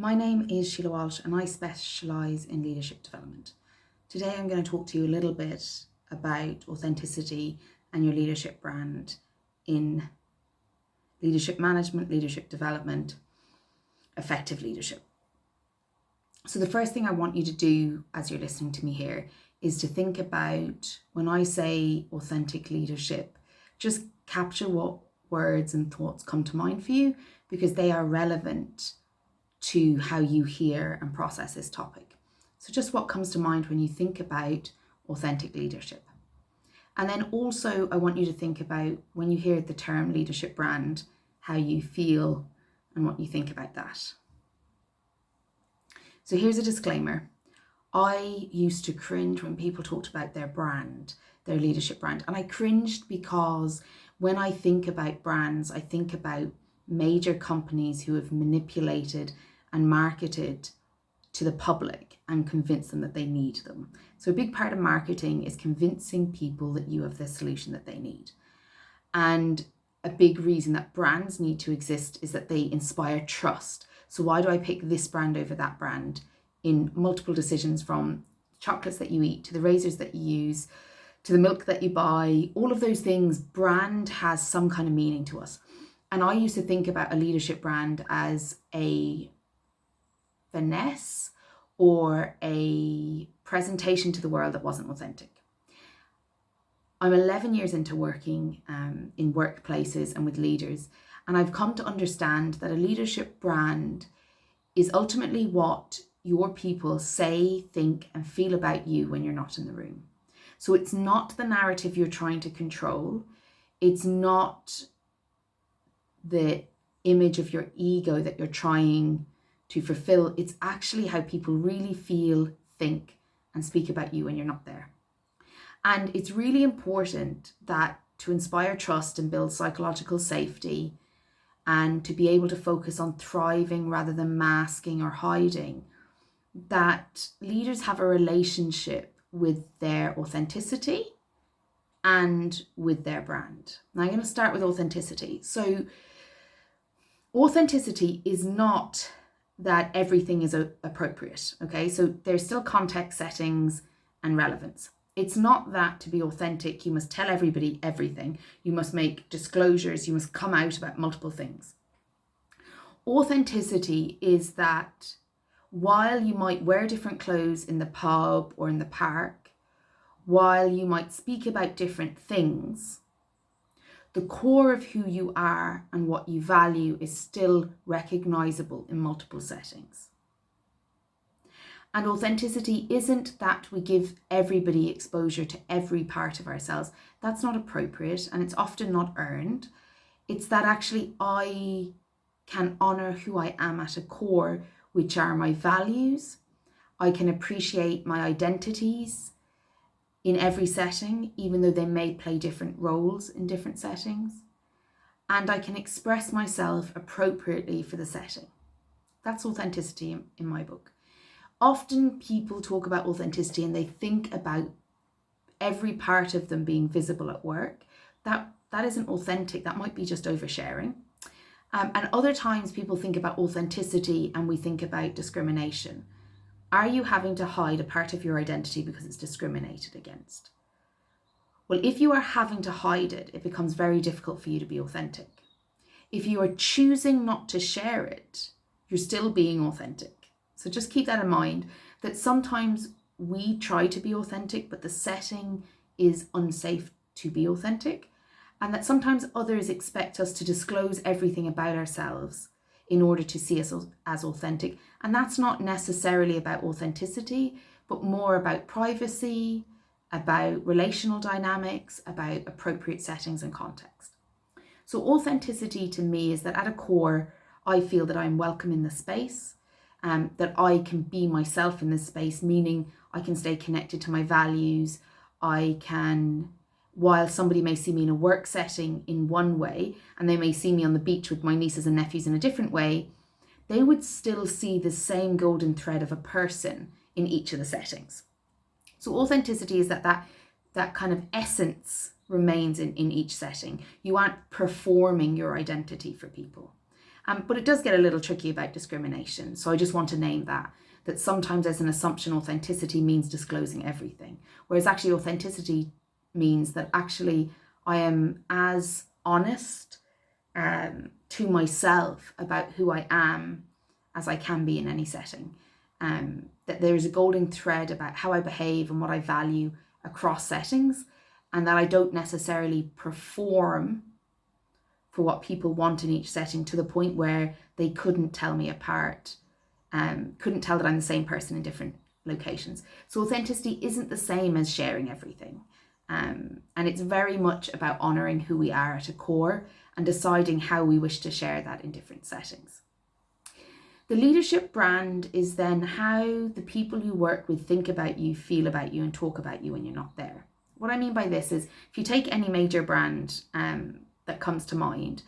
My name is Sheila Walsh and I specialise in leadership development. Today I'm going to talk to you a little bit about authenticity and your leadership brand in leadership management, leadership development, effective leadership. So the first thing I want you to do as you're listening to me here is to think about, when I say authentic leadership, just capture what words and thoughts come to mind for you, because they are relevant to how you hear and process this topic. So just what comes to mind when you think about authentic leadership. And then also I want you to think about, when you hear the term leadership brand, how you feel and what you think about that. So here's a disclaimer. I used to cringe when people talked about their brand, their leadership brand. And I cringed because when I think about brands, I think about major companies who have manipulated and marketed to the public and convinced them that they need them. So a big part of marketing is convincing people that you have the solution that they need. And a big reason that brands need to exist is that they inspire trust. So why do I pick this brand over that brand in multiple decisions, from chocolates that you eat to the razors that you use to the milk that you buy? All of those things, brand has some kind of meaning to us. And I used to think about a leadership brand as a finesse or a presentation to the world that wasn't authentic. I'm 11 years into working in workplaces and with leaders, and I've come to understand that a leadership brand is ultimately what your people say, think, and feel about you when you're not in the room. So it's not the narrative you're trying to control. It's not the image of your ego that you're trying to fulfill. It's actually how people really feel, think, and speak about you when you're not there. And it's really important that to inspire trust and build psychological safety, and to be able to focus on thriving rather than masking or hiding, that leaders have a relationship with their authenticity and with their brand. Now I'm going to start with authenticity. So authenticity is not that everything is appropriate, okay? So there's still context, settings, and relevance. It's not that to be authentic, you must tell everybody everything. You must make disclosures. You must come out about multiple things. Authenticity is that while you might wear different clothes in the pub or in the park, while you might speak about different things, the core of who you are and what you value is still recognizable in multiple settings. And authenticity isn't that we give everybody exposure to every part of ourselves. That's not appropriate, and it's often not earned. It's that actually I can honor who I am at a core, which are my values. I can appreciate my identities in every setting, even though they may play different roles in different settings. And I can express myself appropriately for the setting. That's authenticity in my book. Often people talk about authenticity and they think about every part of them being visible at work. That isn't authentic. That might be just oversharing. And other times people think about authenticity and we think about discrimination. Are you having to hide a part of your identity because it's discriminated against? Well, if you are having to hide it, it becomes very difficult for you to be authentic. If you are choosing not to share it, you're still being authentic. So just keep that in mind, that sometimes we try to be authentic, but the setting is unsafe to be authentic. And that sometimes others expect us to disclose everything about ourselves in order to see us as authentic. And that's not necessarily about authenticity, but more about privacy, about relational dynamics, about appropriate settings and context. So authenticity to me is that at a core, I feel that I'm welcome in the space, that I can be myself in this space, meaning I can stay connected to my values. I can, while somebody may see me in a work setting in one way, and they may see me on the beach with my nieces and nephews in a different way, they would still see the same golden thread of a person in each of the settings. So authenticity is that kind of essence remains in each setting. You aren't performing your identity for people. But it does get a little tricky about discrimination. So I just want to name that sometimes there's an assumption authenticity means disclosing everything, whereas actually authenticity means that actually I am as honest to myself about who I am as I can be in any setting. That there is a golden thread about how I behave and what I value across settings, and that I don't necessarily perform for what people want in each setting to the point where they couldn't tell me apart, couldn't tell that I'm the same person in different locations. So authenticity isn't the same as sharing everything. And it's very much about honouring who we are at a core and deciding how we wish to share that in different settings. The leadership brand is then how the people you work with think about you, feel about you, and talk about you when you're not there. What I mean by this is, if you take any major brand that comes to mind,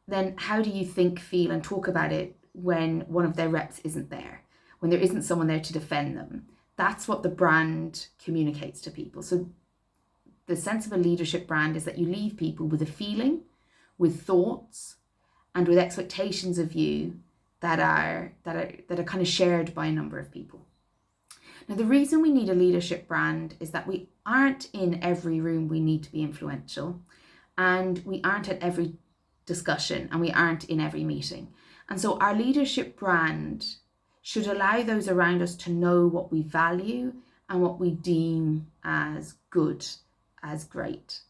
then how do you think, feel, and talk about it when one of their reps isn't there, when there isn't someone there to defend them? That's what the brand communicates to people. So the sense of a leadership brand is that you leave people with a feeling, with thoughts, and with expectations of you that are kind of shared by a number of people. Now, the reason we need a leadership brand is that we aren't in every room we need to be influential, and we aren't at every discussion, and we aren't in every meeting. And so our leadership brand should allow those around us to know what we value and what we deem as good, as great.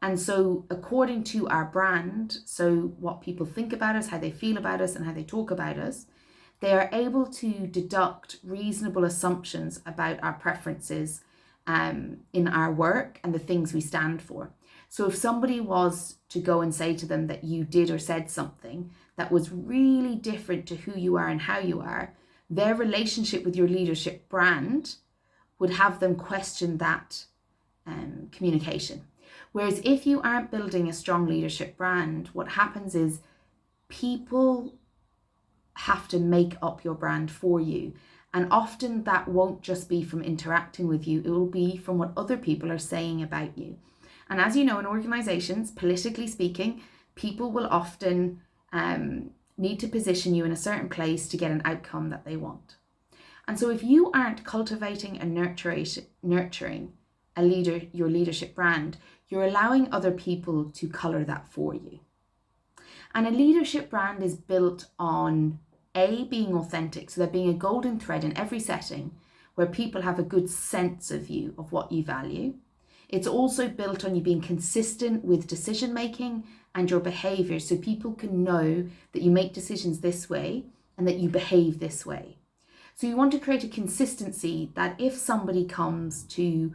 And so according to our brand, so what people think about us, how they feel about us, and how they talk about us, they are able to deduct reasonable assumptions about our preferences in our work and the things we stand for. So if somebody was to go and say to them that you did or said something that was really different to who you are and how you are, their relationship with your leadership brand would have them question that communication. Whereas if you aren't building a strong leadership brand, what happens is people have to make up your brand for you. And often that won't just be from interacting with you, it will be from what other people are saying about you. And as you know, in organizations, politically speaking, people will often need to position you in a certain place to get an outcome that they want. And so if you aren't cultivating and nurturing your leadership brand, you're allowing other people to colour that for you. And a leadership brand is built on being authentic, so there being a golden thread in every setting where people have a good sense of you, of what you value. It's also built on you being consistent with decision making and your behaviour, so people can know that you make decisions this way and that you behave this way. So you want to create a consistency that if somebody comes to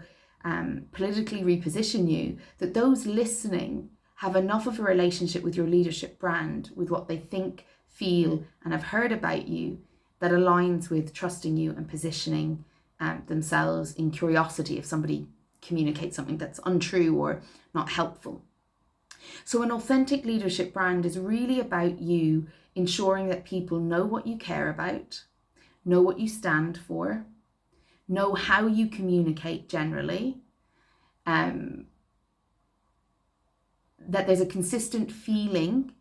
politically reposition you, that those listening have enough of a relationship with your leadership brand, with what they think, feel, and have heard about you, that aligns with trusting you and positioning themselves in curiosity if somebody communicates something that's untrue or not helpful. So an authentic leadership brand is really about you ensuring that people know what you care about, know what you stand for, know how you communicate generally, that there's a consistent feeling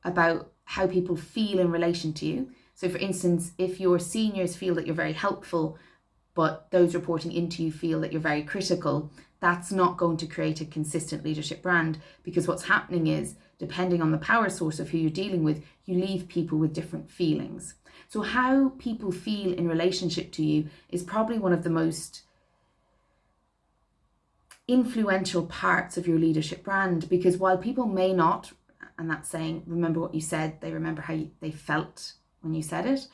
about how people feel in relation to you. So for instance, if your seniors feel that you're very helpful, but those reporting into you feel that you're very critical, that's not going to create a consistent leadership brand, because what's happening is, depending on the power source of who you're dealing with, you leave people with different feelings. So how people feel in relationship to you is probably one of the most influential parts of your leadership brand, because while people may not, and that's saying, remember what you said, they remember how they felt when you said it,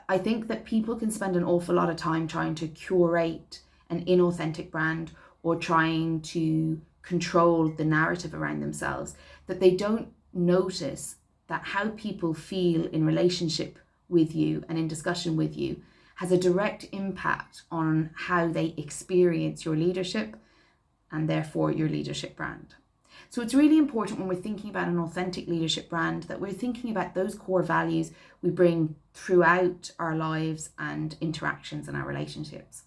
I think that people can spend an awful lot of time trying to curate an inauthentic brand or trying to control the narrative around themselves, that they don't notice that how people feel in relationship with you and in discussion with you has a direct impact on how they experience your leadership and therefore your leadership brand. So it's really important when we're thinking about an authentic leadership brand that we're thinking about those core values we bring throughout our lives and interactions and our relationships.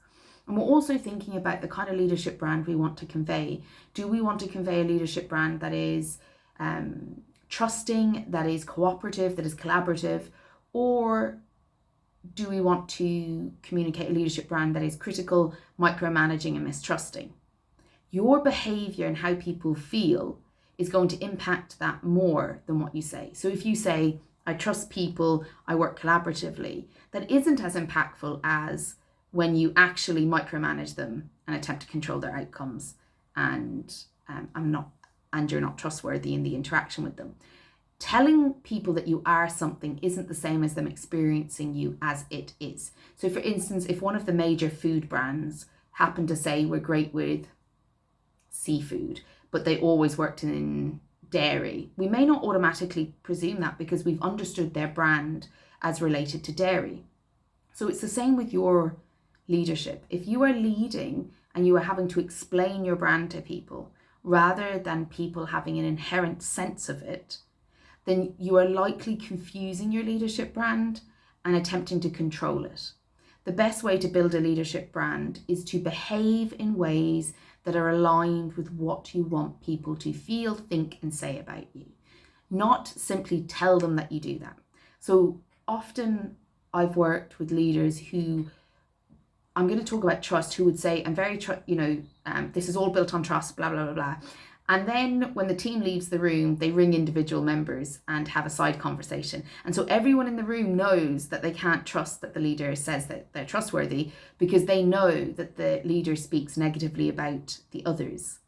And we're also thinking about the kind of leadership brand we want to convey. Do we want to convey a leadership brand that is trusting, that is cooperative, that is collaborative, or do we want to communicate a leadership brand that is critical, micromanaging, and mistrusting? Your behavior and how people feel is going to impact that more than what you say. So if you say, I trust people, I work collaboratively, that isn't as impactful as when you actually micromanage them and attempt to control their outcomes, and you're not trustworthy in the interaction with them. Telling people that you are something isn't the same as them experiencing you as it is. So for instance, if one of the major food brands happened to say we're great with seafood, but they always worked in dairy, we may not automatically presume that because we've understood their brand as related to dairy. So it's the same with your leadership. If you are leading and you are having to explain your brand to people rather than people having an inherent sense of it, then you are likely confusing your leadership brand and attempting to control it. The best way to build a leadership brand is to behave in ways that are aligned with what you want people to feel, think, and say about you. Not simply tell them that you do that. So often I've worked with leaders who, I'm going to talk about trust, who would say, I'm very, this is all built on trust, blah, blah, blah, blah. And then when the team leaves the room, they ring individual members and have a side conversation. And so everyone in the room knows that they can't trust that the leader says that they're trustworthy, because they know that the leader speaks negatively about the others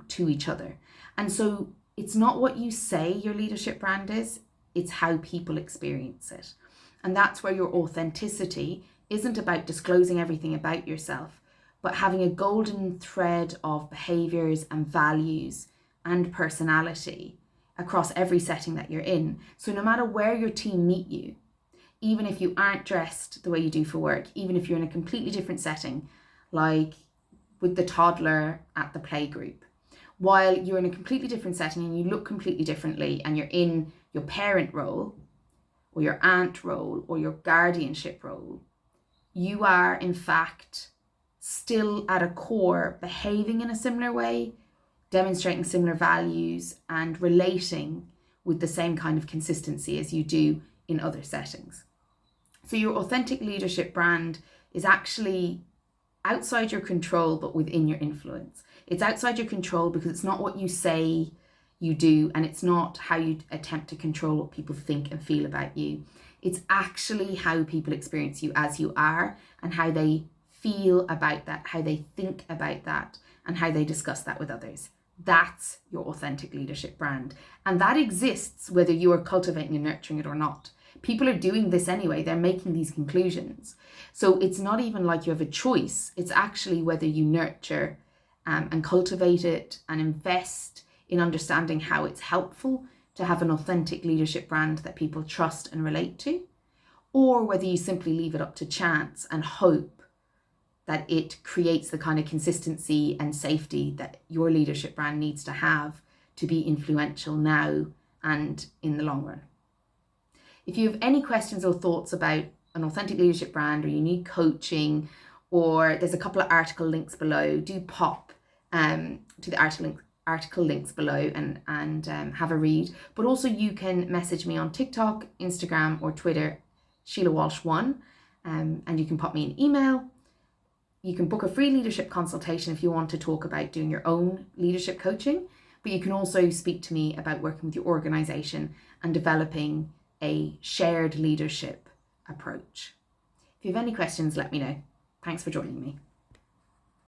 to each other. And so it's not what you say your leadership brand is, it's how people experience it. And that's where your authenticity isn't about disclosing everything about yourself, but having a golden thread of behaviours and values and personality across every setting that you're in. So no matter where your team meet you, even if you aren't dressed the way you do for work, even if you're in a completely different setting, like with the toddler at the playgroup, while you're in a completely different setting and you look completely differently and you're in your parent role or your aunt role or your guardianship role, you are in fact still at a core behaving in a similar way, demonstrating similar values, and relating with the same kind of consistency as you do in other settings. So your authentic leadership brand is actually outside your control, but within your influence. It's outside your control because it's not what you say you do, and it's not how you attempt to control what people think and feel about you. It's actually how people experience you as you are, and how they feel about that, how they think about that, and how they discuss that with others. That's your authentic leadership brand. And that exists whether you are cultivating and nurturing it or not. People are doing this anyway. They're making these conclusions. So it's not even like you have a choice. It's actually whether you nurture and cultivate it and invest in understanding how it's helpful to have an authentic leadership brand that people trust and relate to, or whether you simply leave it up to chance and hope that it creates the kind of consistency and safety that your leadership brand needs to have to be influential now and in the long run. If you have any questions or thoughts about an authentic leadership brand, or you need coaching, or there's a couple of article links below, do pop to the article links below and have a read. But also you can message me on TikTok, Instagram, or Twitter, Sheila Walsh1, and you can pop me an email. You can book a free leadership consultation if you want to talk about doing your own leadership coaching, but you can also speak to me about working with your organisation and developing a shared leadership approach. If you have any questions, let me know. Thanks for joining me.